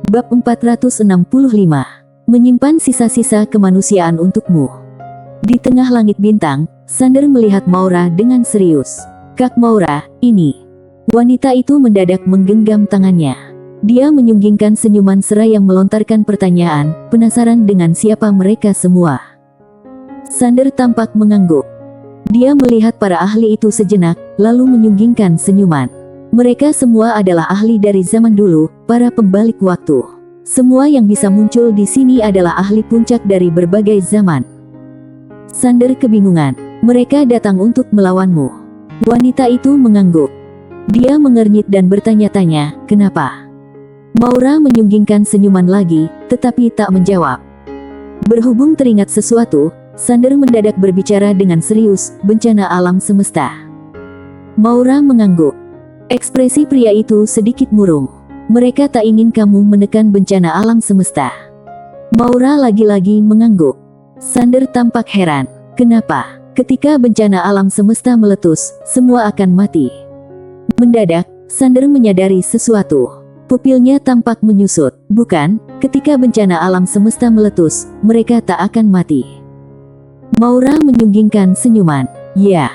Bab 465. Menyimpan sisa-sisa kemanusiaan untukmu. Di tengah langit bintang, Sander melihat Maura dengan serius. "Kak Maura, ini." Wanita itu mendadak menggenggam tangannya. Dia menyunggingkan senyuman seraya melontarkan pertanyaan, penasaran dengan siapa mereka semua. Sander tampak mengangguk. Dia melihat para ahli itu sejenak, lalu menyunggingkan senyuman. Mereka semua adalah ahli dari zaman dulu, para pembalik waktu. Semua yang bisa muncul di sini adalah ahli puncak dari berbagai zaman. Sander kebingungan. Mereka datang untuk melawanmu. Wanita itu mengangguk. Dia mengernyit dan bertanya-tanya, kenapa? Maura menyunggingkan senyuman lagi, tetapi tak menjawab. Berhubung teringat sesuatu, Sander mendadak berbicara dengan serius, bencana alam semesta. Maura mengangguk. Ekspresi pria itu sedikit murung. Mereka tak ingin kamu menekan bencana alam semesta. Maura lagi-lagi mengangguk. Sander tampak heran. Kenapa? Ketika bencana alam semesta meletus, semua akan mati. Mendadak, Sander menyadari sesuatu. Pupilnya tampak menyusut. Bukan, ketika bencana alam semesta meletus, mereka tak akan mati. Maura menyunggingkan senyuman. Ya.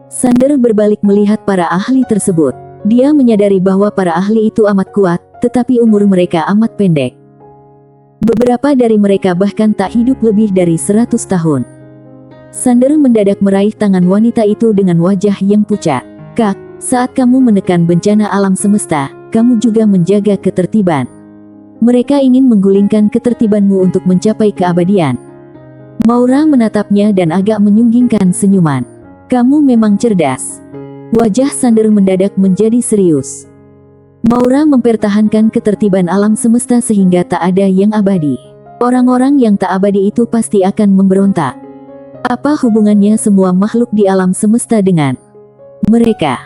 Sander berbalik melihat para ahli tersebut. Dia menyadari bahwa para ahli itu amat kuat, tetapi umur mereka amat pendek. Beberapa dari mereka bahkan tak hidup lebih dari 100 tahun. Sander mendadak meraih tangan wanita itu dengan wajah yang pucat. Kak, saat kamu menekan bencana alam semesta, kamu juga menjaga ketertiban. Mereka ingin menggulingkan ketertibanmu untuk mencapai keabadian. Maura menatapnya dan agak menyunggingkan senyuman. Kamu memang cerdas. Wajah Sander mendadak menjadi serius. Maura mempertahankan ketertiban alam semesta sehingga tak ada yang abadi. Orang-orang yang tak abadi itu pasti akan memberontak. Apa hubungannya semua makhluk di alam semesta dengan mereka?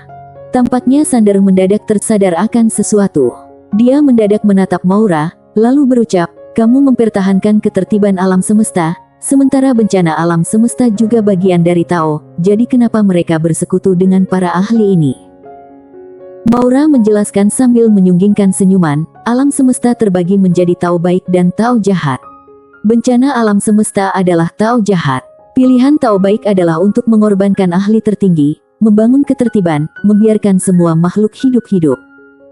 Tampaknya Sander mendadak tersadar akan sesuatu. Dia mendadak menatap Maura, lalu berucap, kamu mempertahankan ketertiban alam semesta, sementara bencana alam semesta juga bagian dari Tao, jadi kenapa mereka bersekutu dengan para ahli ini? Maura menjelaskan sambil menyunggingkan senyuman, alam semesta terbagi menjadi Tao baik dan Tao jahat. Bencana alam semesta adalah Tao jahat. Pilihan Tao baik adalah untuk mengorbankan ahli tertinggi, membangun ketertiban, membiarkan semua makhluk hidup-hidup.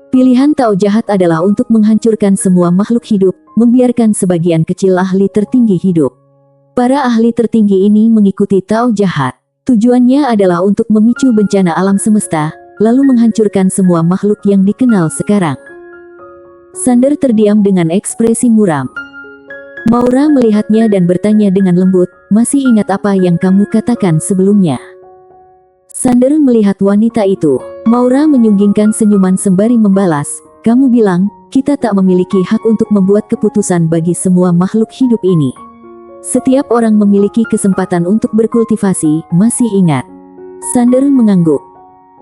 Pilihan Tao jahat adalah untuk menghancurkan semua makhluk hidup, membiarkan sebagian kecil ahli tertinggi hidup. Para ahli tertinggi ini mengikuti Tao jahat. Tujuannya adalah untuk memicu bencana alam semesta, lalu menghancurkan semua makhluk yang dikenal sekarang. Sander terdiam dengan ekspresi muram. Maura melihatnya dan bertanya dengan lembut, masih ingat apa yang kamu katakan sebelumnya? Sander melihat wanita itu. Maura menyunggingkan senyuman sembari membalas, kamu bilang, kita tak memiliki hak untuk membuat keputusan bagi semua makhluk hidup ini. Setiap orang memiliki kesempatan untuk berkultivasi, masih ingat? Sander mengangguk.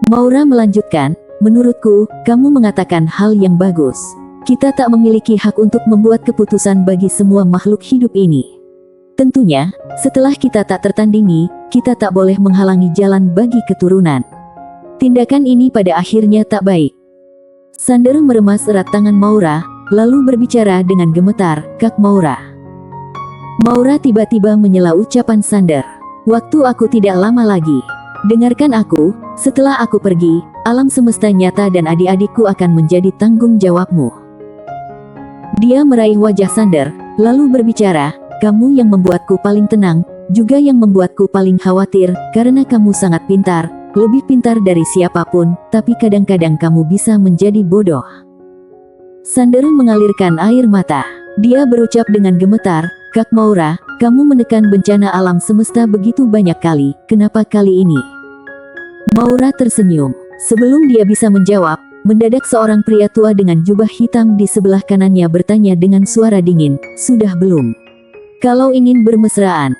Maura melanjutkan, menurutku, kamu mengatakan hal yang bagus. Kita tak memiliki hak untuk membuat keputusan bagi semua makhluk hidup ini. Tentunya, setelah kita tak tertandingi, kita tak boleh menghalangi jalan bagi keturunan. Tindakan ini pada akhirnya tak baik. Sander meremas erat tangan Maura, lalu berbicara dengan gemetar, Kak Maura. Maura tiba-tiba menyela ucapan Sander. Waktu aku tidak lama lagi. Dengarkan aku, setelah aku pergi, alam semesta nyata dan adik-adikku akan menjadi tanggung jawabmu. Dia meraih wajah Sander, lalu berbicara, kamu yang membuatku paling tenang, juga yang membuatku paling khawatir, karena kamu sangat pintar, lebih pintar dari siapapun, tapi kadang-kadang kamu bisa menjadi bodoh. Sander mengalirkan air mata. Dia berucap dengan gemetar, Kak Maura, kamu menekan bencana alam semesta begitu banyak kali, kenapa kali ini? Maura tersenyum. Sebelum dia bisa menjawab, mendadak seorang pria tua dengan jubah hitam di sebelah kanannya bertanya dengan suara dingin, sudah belum? Kalau ingin bermesraan.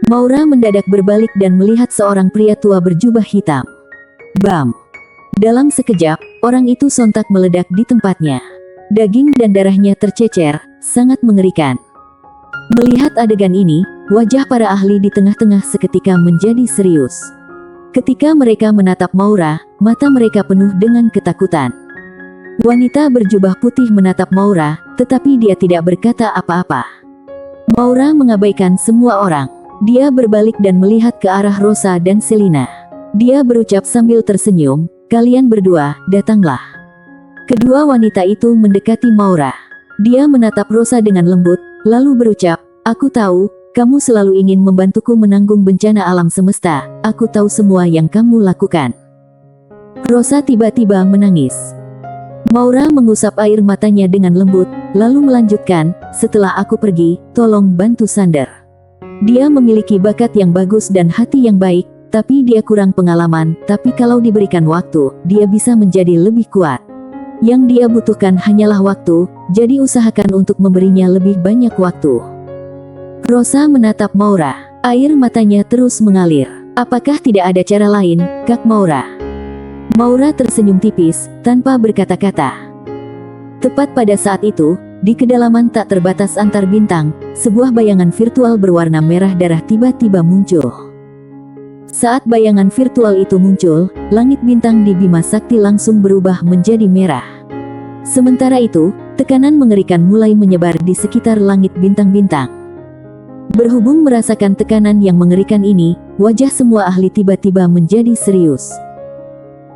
Maura mendadak berbalik dan melihat seorang pria tua berjubah hitam. Bam! Dalam sekejap, orang itu sontak meledak di tempatnya. Daging dan darahnya tercecer, sangat mengerikan. Melihat adegan ini, wajah para ahli di tengah-tengah seketika menjadi serius. Ketika mereka menatap Maura, mata mereka penuh dengan ketakutan. Wanita berjubah putih menatap Maura, tetapi dia tidak berkata apa-apa. Maura mengabaikan semua orang. Dia berbalik dan melihat ke arah Rosa dan Selina. Dia berucap sambil tersenyum, "Kalian berdua, datanglah." Kedua wanita itu mendekati Maura. Dia menatap Rosa dengan lembut, lalu berucap, "Aku tahu, kamu selalu ingin membantuku menanggung bencana alam semesta. Aku tahu semua yang kamu lakukan." Rosa tiba-tiba menangis. Maura mengusap air matanya dengan lembut, lalu melanjutkan, "Setelah aku pergi, tolong bantu Sander. Dia memiliki bakat yang bagus dan hati yang baik, tapi dia kurang pengalaman, tapi kalau diberikan waktu, dia bisa menjadi lebih kuat. Yang dia butuhkan hanyalah waktu, jadi usahakan untuk memberinya lebih banyak waktu." Rosa menatap Maura. Air matanya terus mengalir. "Apakah tidak ada cara lain, Kak Maura?" Maura tersenyum tipis, tanpa berkata-kata. Tepat pada saat itu, di kedalaman tak terbatas antar bintang, sebuah bayangan virtual berwarna merah darah tiba-tiba muncul. Saat bayangan virtual itu muncul, langit bintang di Bima Sakti langsung berubah menjadi merah. Sementara itu, tekanan mengerikan mulai menyebar di sekitar langit bintang-bintang. Berhubung merasakan tekanan yang mengerikan ini, wajah semua ahli tiba-tiba menjadi serius.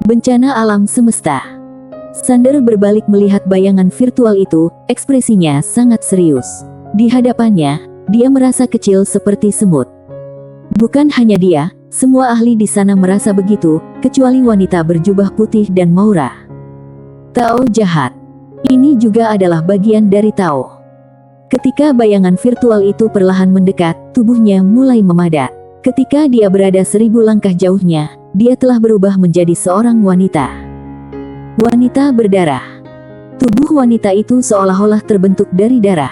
Bencana alam semesta. Sander berbalik melihat bayangan virtual itu, ekspresinya sangat serius. Di hadapannya, dia merasa kecil seperti semut. Bukan hanya dia, semua ahli di sana merasa begitu, kecuali wanita berjubah putih dan Maura. Tao jahat. Ini juga adalah bagian dari Tao. Ketika bayangan virtual itu perlahan mendekat, tubuhnya mulai memadat. Ketika dia berada 1000 langkah jauhnya, dia telah berubah menjadi seorang wanita. Wanita berdarah. Tubuh wanita itu seolah-olah terbentuk dari darah.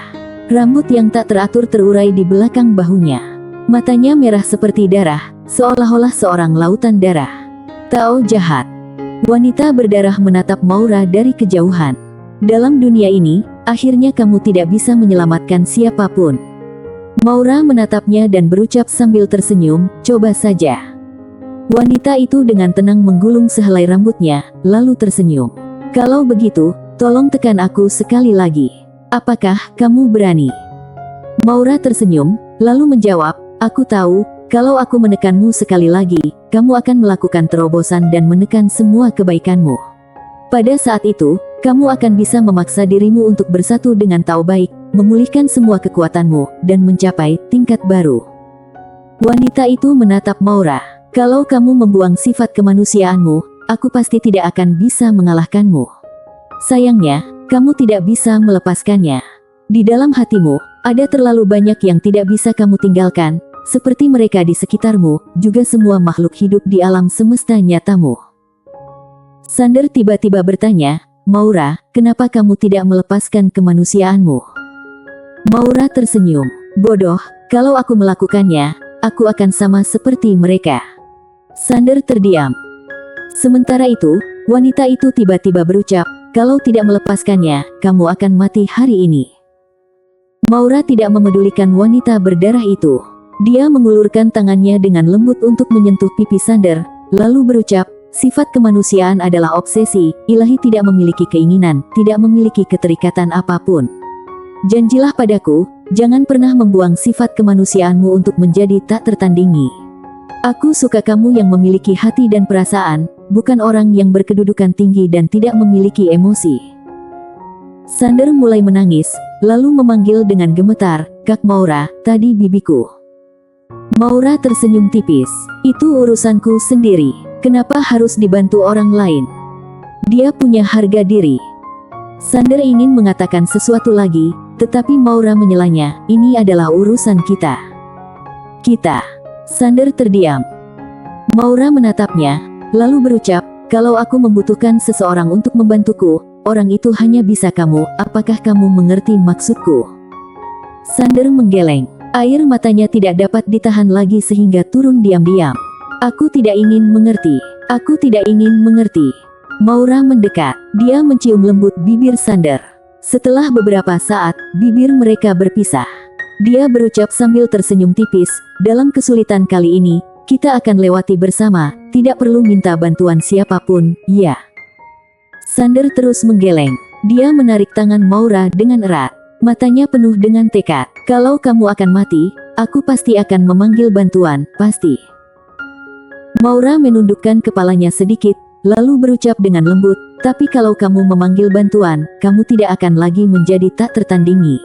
Rambut yang tak teratur terurai di belakang bahunya. Matanya merah seperti darah, seolah-olah seorang lautan darah. Tao jahat. Wanita berdarah menatap Maura dari kejauhan. "Dalam dunia ini, akhirnya kamu tidak bisa menyelamatkan siapapun." Maura menatapnya dan berucap sambil tersenyum, "Coba saja." Wanita itu dengan tenang menggulung sehelai rambutnya, lalu tersenyum. "Kalau begitu, tolong tekan aku sekali lagi. Apakah kamu berani?" Maura tersenyum, lalu menjawab, "Aku tahu, kalau aku menekanmu sekali lagi, kamu akan melakukan terobosan dan menekan semua kebaikanmu. Pada saat itu, kamu akan bisa memaksa dirimu untuk bersatu dengan Tao baik, memulihkan semua kekuatanmu, dan mencapai tingkat baru." Wanita itu menatap Maura. "Kalau kamu membuang sifat kemanusiaanmu, aku pasti tidak akan bisa mengalahkanmu. Sayangnya, kamu tidak bisa melepaskannya. Di dalam hatimu, ada terlalu banyak yang tidak bisa kamu tinggalkan, seperti mereka di sekitarmu, juga semua makhluk hidup di alam semesta nyatamu." Sander tiba-tiba bertanya, "Maura, kenapa kamu tidak melepaskan kemanusiaanmu?" Maura tersenyum. "Bodoh, kalau aku melakukannya, aku akan sama seperti mereka." Sander terdiam. Sementara itu, wanita itu tiba-tiba berucap, "Kalau tidak melepaskannya, kamu akan mati hari ini." Maura tidak memedulikan wanita berdarah itu. Dia mengulurkan tangannya dengan lembut untuk menyentuh pipi Sander, lalu berucap, "Sifat kemanusiaan adalah obsesi, ilahi tidak memiliki keinginan, tidak memiliki keterikatan apapun. Janjilah padaku, jangan pernah membuang sifat kemanusiaanmu untuk menjadi tak tertandingi. Aku suka kamu yang memiliki hati dan perasaan, bukan orang yang berkedudukan tinggi dan tidak memiliki emosi." Sander mulai menangis, lalu memanggil dengan gemetar, "Kak Maura, tadi bibiku." Maura tersenyum tipis. "Itu urusanku sendiri. Kenapa harus dibantu orang lain? Dia punya harga diri." Sander ingin mengatakan sesuatu lagi, tetapi Maura menyelanya, "Ini adalah urusan kita." "Kita." Sander terdiam. Maura menatapnya, lalu berucap, "Kalau aku membutuhkan seseorang untuk membantuku, orang itu hanya bisa kamu. Apakah kamu mengerti maksudku?" Sander menggeleng. Air matanya tidak dapat ditahan lagi sehingga turun diam-diam. "Aku tidak ingin mengerti. Aku tidak ingin mengerti." Maura mendekat. Dia mencium lembut bibir Sander. Setelah beberapa saat, bibir mereka berpisah. Dia berucap sambil tersenyum tipis, "Dalam kesulitan kali ini, kita akan lewati bersama, tidak perlu minta bantuan siapapun, ya." Sander terus menggeleng. Dia menarik tangan Maura dengan erat. Matanya penuh dengan tekad. Kalau kamu akan mati, aku pasti akan memanggil bantuan, pasti. Maura menundukkan kepalanya sedikit, lalu berucap dengan lembut, tapi kalau kamu memanggil bantuan, kamu tidak akan lagi menjadi tak tertandingi.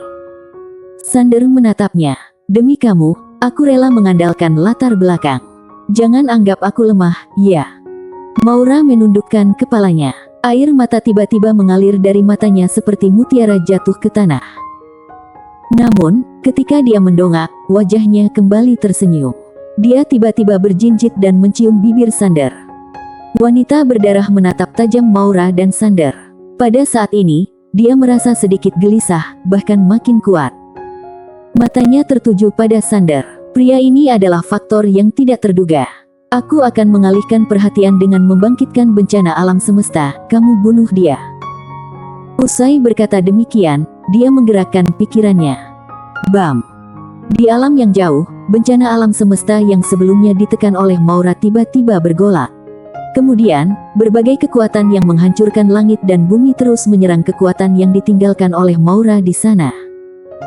Sander menatapnya. Demi kamu, aku rela mengandalkan latar belakang. Jangan anggap aku lemah, ya. Maura menundukkan kepalanya. Air mata tiba-tiba mengalir dari matanya seperti mutiara jatuh ke tanah. Namun, ketika dia mendongak, wajahnya kembali tersenyum. Dia tiba-tiba berjinjit dan mencium bibir Sander. Wanita berdarah menatap tajam Maura dan Sander. Pada saat ini, dia merasa sedikit gelisah, bahkan makin kuat. Matanya tertuju pada Sander. Pria ini adalah faktor yang tidak terduga. Aku akan mengalihkan perhatian dengan membangkitkan bencana alam semesta, kamu bunuh dia. Usai berkata demikian, dia menggerakkan pikirannya. Bam! Di alam yang jauh, bencana alam semesta yang sebelumnya ditekan oleh Maura tiba-tiba bergolak. Kemudian, berbagai kekuatan yang menghancurkan langit dan bumi terus menyerang kekuatan yang ditinggalkan oleh Maura di sana.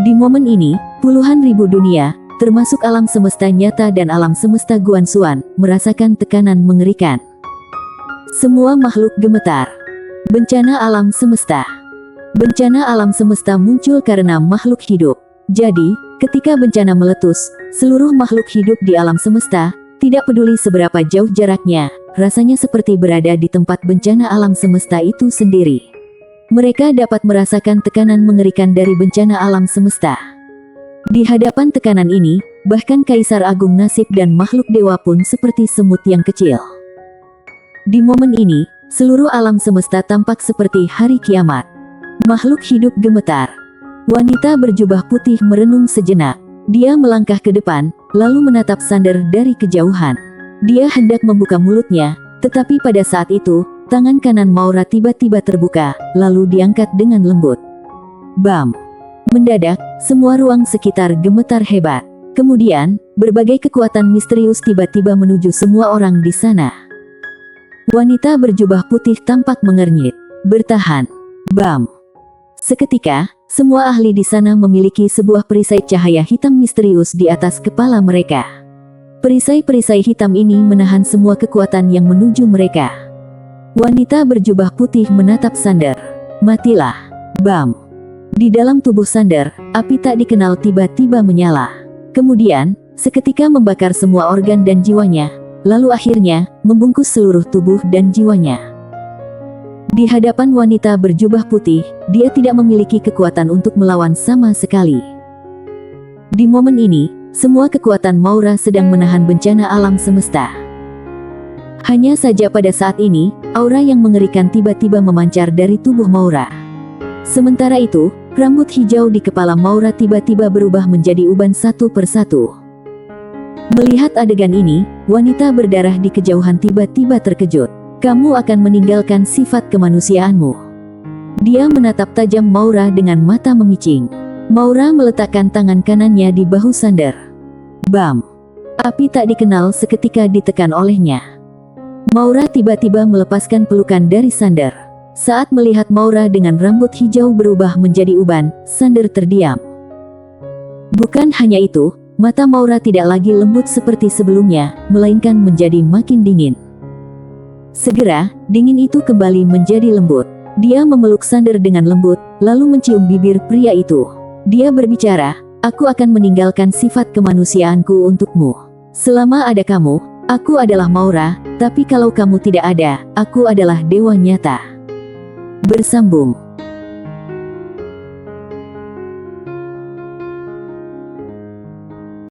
Di momen ini, puluhan ribu dunia, termasuk alam semesta nyata dan alam semesta Guanxuan, merasakan tekanan mengerikan. Semua makhluk gemetar. Bencana alam semesta. Bencana alam semesta muncul karena makhluk hidup. Jadi, ketika bencana meletus, seluruh makhluk hidup di alam semesta, tidak peduli seberapa jauh jaraknya, rasanya seperti berada di tempat bencana alam semesta itu sendiri. Mereka dapat merasakan tekanan mengerikan dari bencana alam semesta. Di hadapan tekanan ini, bahkan Kaisar Agung Nasib dan makhluk dewa pun seperti semut yang kecil. Di momen ini, seluruh alam semesta tampak seperti hari kiamat. Makhluk hidup gemetar. Wanita berjubah putih merenung sejenak. Dia melangkah ke depan, lalu menatap Sander dari kejauhan. Dia hendak membuka mulutnya, tetapi pada saat itu, tangan kanan Maura tiba-tiba terbuka, lalu diangkat dengan lembut. Bam! Mendadak, semua ruang sekitar gemetar hebat. Kemudian, berbagai kekuatan misterius tiba-tiba menuju semua orang di sana. Wanita berjubah putih tampak mengernyit. Bertahan. Bam! Seketika, semua ahli di sana memiliki sebuah perisai cahaya hitam misterius di atas kepala mereka. Perisai-perisai hitam ini menahan semua kekuatan yang menuju mereka. Wanita berjubah putih menatap Sander. Matilah. Bam! Di dalam tubuh Sander, api tak dikenal tiba-tiba menyala. Kemudian, seketika membakar semua organ dan jiwanya, lalu akhirnya, membungkus seluruh tubuh dan jiwanya. Di hadapan wanita berjubah putih, dia tidak memiliki kekuatan untuk melawan sama sekali. Di momen ini, semua kekuatan Maura sedang menahan bencana alam semesta. Hanya saja pada saat ini, aura yang mengerikan tiba-tiba memancar dari tubuh Maura. Sementara itu, rambut hijau di kepala Maura tiba-tiba berubah menjadi uban satu persatu. Melihat adegan ini, wanita berdarah di kejauhan tiba-tiba terkejut. Kamu akan meninggalkan sifat kemanusiaanmu. Dia menatap tajam Maura dengan mata memicing. Maura meletakkan tangan kanannya di bahu Sander. Bam! Api tak dikenal seketika ditekan olehnya. Maura tiba-tiba melepaskan pelukan dari Sander. Saat melihat Maura dengan rambut hijau berubah menjadi uban, Sander terdiam. Bukan hanya itu, mata Maura tidak lagi lembut seperti sebelumnya, melainkan menjadi makin dingin. Segera, dingin itu kembali menjadi lembut. Dia memeluk Sander dengan lembut, lalu mencium bibir pria itu. Dia berbicara, aku akan meninggalkan sifat kemanusiaanku untukmu. Selama ada kamu, aku adalah Maura, tapi kalau kamu tidak ada, aku adalah dewa nyata. Bersambung.